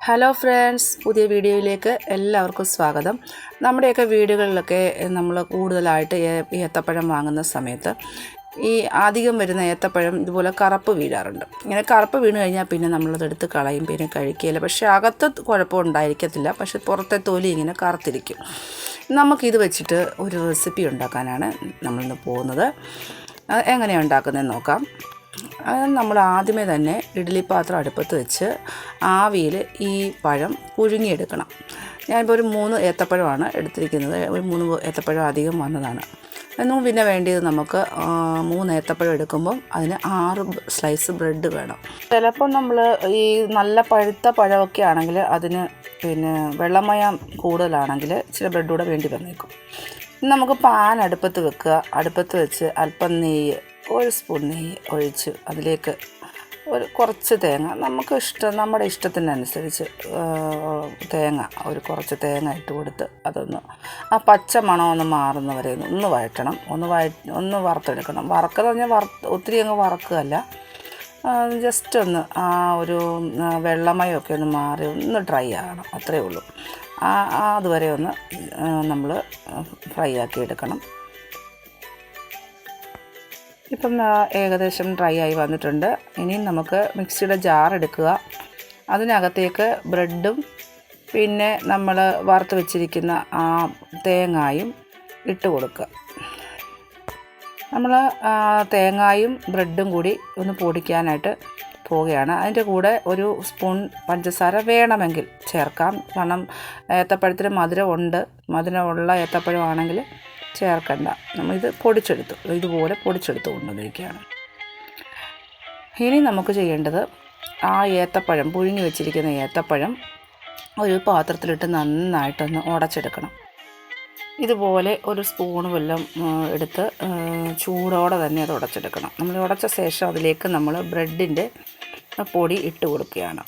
Hello friends, പുതിയ വീഡിയോയിലേക്ക് എല്ലാവർക്കും സ്വാഗതം. നമ്മുടെയൊക്കെ വീടുകളിലൊക്കെ നമ്മൾ കൂടുതലായിട്ട് ഏത്തപ്പഴം വാങ്ങുന്ന സമയത്ത് ഈ അധികം വരുന്ന ഏത്തപ്പഴം ഇതുപോലെ കറുപ്പ് വീഴാറുണ്ട്. ഇങ്ങനെ കറുപ്പ് വീണ് കഴിഞ്ഞാൽ പിന്നെ നമ്മളതെടുത്ത് കളയും, പിന്നെ കഴിക്കുകയില്ല. പക്ഷേ അകത്ത് കുഴപ്പമുണ്ടായിരിക്കത്തില്ല, പക്ഷേ പുറത്തെ തൊലി ഇങ്ങനെ കറുത്തിരിക്കും. നമുക്കിത് വെച്ചിട്ട് ഒരു റെസിപ്പി ഉണ്ടാക്കാനാണ് നമ്മളിന്ന് പോകുന്നത്. എങ്ങനെയാണ് ഉണ്ടാക്കുന്നതെന്ന് നോക്കാം. നമ്മൾ ആദ്യമേ തന്നെ ഇഡ്ഡലി പാത്രം അടുപ്പത്ത് വെച്ച് ആവിയിൽ ഈ പഴം പുഴുങ്ങിയെടുക്കണം. ഞാനിപ്പോൾ ഒരു 3 ഏത്തപ്പഴമാണ് എടുത്തിരിക്കുന്നത്. ഒരു 3 ഏത്തപ്പഴം അധികം വന്നതാണ്. എന്നും പിന്നെ വേണ്ടിയത് നമുക്ക് 3 ഏത്തപ്പഴം എടുക്കുമ്പം അതിന് 6 സ്ലൈസ് ബ്രെഡ് വേണം. ചിലപ്പോൾ നമ്മൾ ഈ നല്ല പഴുത്ത പഴമൊക്കെ ആണെങ്കിൽ അതിന് പിന്നെ വെള്ളമയം കൂടുതലാണെങ്കിൽ ഇച്ചിരി ബ്രെഡ് കൂടെ വേണ്ടി വന്നേക്കും. നമുക്ക് പാൻ അടുപ്പത്ത് വെക്കുക. അടുപ്പത്ത് വെച്ച് അല്പം നെയ്യ്, 1 സ്പൂൺ നെയ്യ് ഒഴിച്ച് അതിലേക്ക് കുറച്ച് തേങ്ങ, നമ്മുടെ ഇഷ്ടത്തിനനുസരിച്ച് തേങ്ങ, കുറച്ച് തേങ്ങ ഇട്ട് കൊടുത്ത് അതൊന്ന് ആ പച്ച മണം മാറുന്നവരെ ഒന്ന് വഴറ്റണം. ഒന്ന് വറുത്തെടുക്കണം. വറക്കെന്ന് പറഞ്ഞാൽ ഒത്തിരി അങ്ങ് വറക്കുകയല്ല, ജസ്റ്റ് ഒന്ന് ആ ഒരു വെള്ളമയമൊക്കെ ഒന്ന് മാറി ഒന്ന് ഡ്രൈ ആകണം, അത്രയേ ഉള്ളൂ. അതുവരെ ഒന്ന് നമ്മൾ ഫ്രൈ ആക്കി എടുക്കണം. ഇപ്പം ഏകദേശം ഡ്രൈ ആയി വന്നിട്ടുണ്ട്. ഇനി നമുക്ക് മിക്സിയുടെ ജാർ എടുക്കുക. അതിനകത്തേക്ക് ബ്രെഡും പിന്നെ നമ്മൾ വറുത്ത് വെച്ചിരിക്കുന്ന ആ തേങ്ങായും ഇട്ട് കൊടുക്കുക. നമ്മൾ തേങ്ങായും ബ്രെഡും കൂടി ഒന്ന് പൊടിക്കാനായിട്ട് പോവുകയാണ്. അതിൻ്റെ കൂടെ 1 സ്പൂൺ പഞ്ചസാര വേണമെങ്കിൽ ചേർക്കാം. കാരണം ഏത്തപ്പഴത്തിന് മധുരമുള്ള ഏത്തപ്പഴമാണെങ്കിൽ ചേർക്കണ്ട. നമ്മളിത് ഇതുപോലെ പൊടിച്ചെടുത്ത് കൊണ്ടുവന്നിരിക്കുകയാണ്. ഇനി നമുക്ക് ചെയ്യേണ്ടത് ആ ഏത്തപ്പഴം, പുഴുങ്ങി വെച്ചിരിക്കുന്ന ഏത്തപ്പഴം ഒരു പാത്രത്തിലിട്ട് നന്നായിട്ടൊന്ന് ഉടച്ചെടുക്കണം. ഇതുപോലെ 1 സ്പൂൺ വെള്ളം എടുത്ത് ചൂടോടെ തന്നെ അത് ഉടച്ചെടുക്കണം. നമ്മൾ ഉടച്ച ശേഷം അതിലേക്ക് നമ്മൾ ബ്രെഡിൻ്റെ പൊടി ഇട്ട് കൊടുക്കുകയാണ്.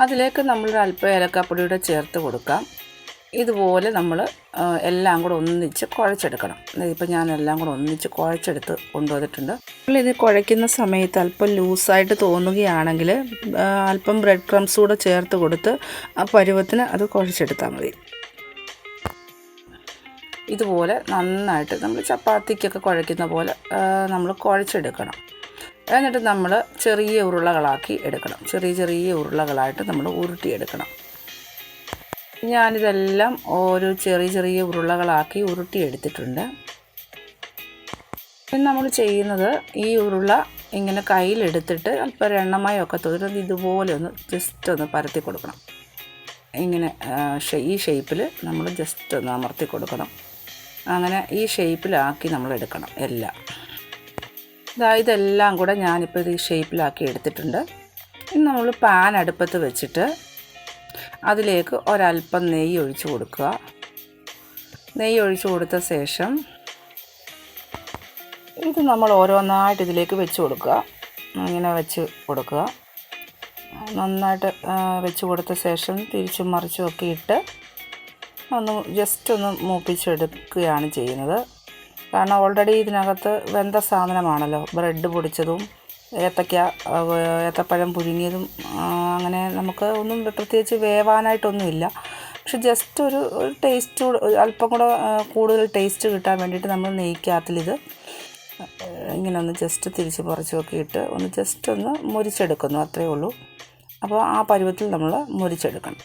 അതിലേക്ക് നമ്മളൊരു അല്പം ഏലക്കാപ്പൊടിയുടെ ചേർത്ത് കൊടുക്കാം. ഇതുപോലെ നമ്മൾ എല്ലാം കൂടെ ഒന്നിച്ച് കുഴച്ചെടുക്കണം. ഇപ്പോൾ ഞാൻ എല്ലാം കൂടെ ഒന്നിച്ച് കുഴച്ചെടുത്ത് കൊണ്ടുവന്നിട്ടുണ്ട്. നമ്മളിത് കുഴയ്ക്കുന്ന സമയത്ത് അല്പം ലൂസായിട്ട് തോന്നുകയാണെങ്കിൽ അല്പം ബ്രെഡ് ക്രംസ് കൂടെ ചേർത്ത് കൊടുത്ത് ആ പരുവത്തിന് അത് കുഴച്ചെടുത്താൽ മതി. ഇതുപോലെ നന്നായിട്ട് നമ്മൾ ചപ്പാത്തിക്കൊക്കെ കുഴയ്ക്കുന്ന പോലെ നമ്മൾ കുഴച്ചെടുക്കണം. എന്നിട്ട് നമ്മൾ ചെറിയ ഉരുളകളാക്കി എടുക്കണം. ചെറിയ ഉരുളകളായിട്ട് നമ്മൾ ഉരുട്ടിയെടുക്കണം. ഞാനിതെല്ലാം ഓരോ ചെറിയ ഉരുളകളാക്കി ഉരുട്ടിയെടുത്തിട്ടുണ്ട്. ഇനി നമ്മൾ ചെയ്യുന്നത് ഈ ഉരുള ഇങ്ങനെ കയ്യിലെടുത്തിട്ട് അല്പം എണ്ണമയമൊക്കെ തൊട്ട് ഇതുപോലെ ഒന്ന് ജസ്റ്റ് ഒന്ന് പരത്തി കൊടുക്കണം. ഇങ്ങനെ ഈ ഷേപ്പിൽ നമ്മൾ ജസ്റ്റ് ഒന്ന് അമർത്തി കൊടുക്കണം. അങ്ങനെ ഈ ഷേപ്പിലാക്കി നമ്മൾ എടുക്കണം എല്ലാം. ഇതെല്ലാം കൂടെ ഞാനിപ്പോൾ ഇത് ഈ ഷേപ്പിലാക്കി എടുത്തിട്ടുണ്ട്. ഇനി നമ്മൾ പാൻ അടുപ്പത്ത് വെച്ചിട്ട് അതിലേക്ക് ഒരല്പം നെയ്യ് ഒഴിച്ച് കൊടുക്കുക. നെയ്യ് ഒഴിച്ച് കൊടുത്ത ശേഷം ഇത് നമ്മൾ ഓരോന്നായിട്ട് ഇതിലേക്ക് വെച്ച് കൊടുക്കുക. ഇങ്ങനെ വെച്ച് കൊടുക്കുക. നന്നായിട്ട് വെച്ച് കൊടുത്ത ശേഷം തിരിച്ചും മറിച്ചും ഒക്കെ ഇട്ട് ജസ്റ്റ് ഒന്ന് മൂപ്പിച്ചെടുക്കുകയാണ് ചെയ്യുന്നത്. കാരണം ഓൾറെഡി ഇതിനകത്ത് വെന്ത സാധനമാണല്ലോ, ബ്രെഡ് പൊടിച്ചതും ഏത്തപ്പഴം പുഴുങ്ങിയതും. അങ്ങനെ നമുക്ക് ഒന്നും പ്രത്യേകിച്ച് വേവാനായിട്ടൊന്നുമില്ല. പക്ഷെ ജസ്റ്റ് ഒരു ടേസ്റ്റ്, അല്പം കൂടെ കൂടുതൽ ടേസ്റ്റ് കിട്ടാൻ വേണ്ടിയിട്ട് നമ്മൾ നെയ്ക്കകത്തിലിത് ഇങ്ങനെ ഒന്ന് ജസ്റ്റ് തിരിച്ച് പറിച്ചുമൊക്കെ ഇട്ട് ഒന്ന് ജസ്റ്റ് ഒന്ന് മുരിച്ചെടുക്കുന്നു, അത്രയേ ഉള്ളൂ. അപ്പോൾ ആ പരുവത്തിൽ നമ്മൾ മുരിച്ചെടുക്കണം.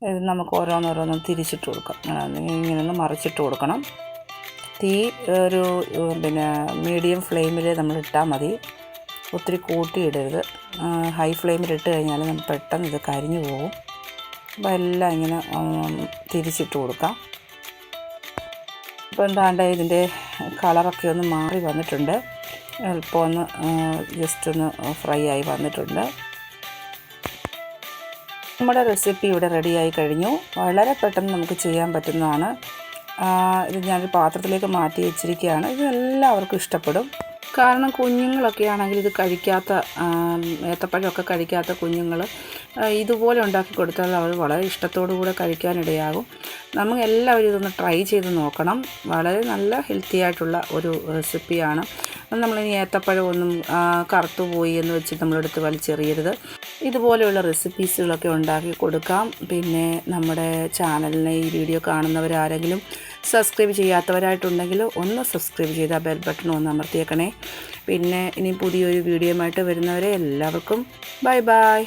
ഇത് നമുക്ക് ഓരോന്നോരോന്നും തിരിച്ചിട്ട് കൊടുക്കാം. ഇങ്ങനെ ഒന്ന് മറിച്ചിട്ട് കൊടുക്കണം. തീ ഒരു മീഡിയം ഫ്ലെയിമിൽ നമ്മൾ ഇട്ടാൽ മതി. ഒത്തിരി കൂട്ടിയിടരുത്. ഹൈ ഫ്ലെയിമിലിട്ട് കഴിഞ്ഞാൽ നമുക്ക് പെട്ടെന്ന് ഇത് കരിഞ്ഞു പോകും. അപ്പോൾ എല്ലാം ഇങ്ങനെ തിരിച്ചിട്ട് കൊടുക്കാം. ഇപ്പോൾ എന്താണ്ട് ഇതിൻ്റെ കളറൊക്കെ ഒന്ന് മാറി വന്നിട്ടുണ്ട്. അല്പം ഒന്ന് ജസ്റ്റ് ഒന്ന് ഫ്രൈ ആയി വന്നിട്ടുണ്ട്. നമ്മുടെ റെസിപ്പി ഇവിടെ റെഡിയായി കഴിഞ്ഞു. വളരെ പെട്ടെന്ന് നമുക്ക് ചെയ്യാൻ പറ്റുന്നതാണ്. ഇത് ഞാനൊരു പാത്രത്തിലേക്ക് മാറ്റി വെച്ചിരിക്കുകയാണ്. ഇത് എല്ലാവർക്കും ഇഷ്ടപ്പെടും. കാരണം കുഞ്ഞുങ്ങളൊക്കെ ആണെങ്കിൽ ഇത് കഴിക്കാത്ത, ഏത്തപ്പഴമൊക്കെ കഴിക്കാത്ത കുഞ്ഞുങ്ങൾ ഇതുപോലെ ഉണ്ടാക്കി കൊടുത്താൽ അവർ വളരെ ഇഷ്ടത്തോടു കൂടെ കഴിക്കാനിടയാകും. നമുക്ക് എല്ലാവരും ഇതൊന്ന് ട്രൈ ചെയ്ത് നോക്കണം. വളരെ നല്ല ഹെൽത്തി ആയിട്ടുള്ള ഒരു റെസിപ്പിയാണ്. നമ്മളിനി ഏത്തപ്പഴം ഒന്നും കറുത്തു പോയി എന്ന് വെച്ച് നമ്മളെടുത്ത് വലിച്ചെറിയരുത്. ഇതുപോലെയുള്ള റെസിപ്പീസുകളൊക്കെ ഉണ്ടാക്കി കൊടുക്കാം. പിന്നെ നമ്മുടെ ചാനലിനെ ഈ വീഡിയോ കാണുന്നവരാരെങ്കിലും സബ്സ്ക്രൈബ് ചെയ്യാത്തവരായിട്ടുണ്ടെങ്കിൽ ഒന്ന് സബ്സ്ക്രൈബ് ചെയ്ത് ആ ബെൽ ബട്ടൺ ഒന്ന് അമർത്തിയേക്കണേ. പിന്നെ ഇനി പുതിയൊരു വീഡിയോയുമായിട്ട് വരുന്നവരെ എല്ലാവർക്കും ബൈ ബൈ.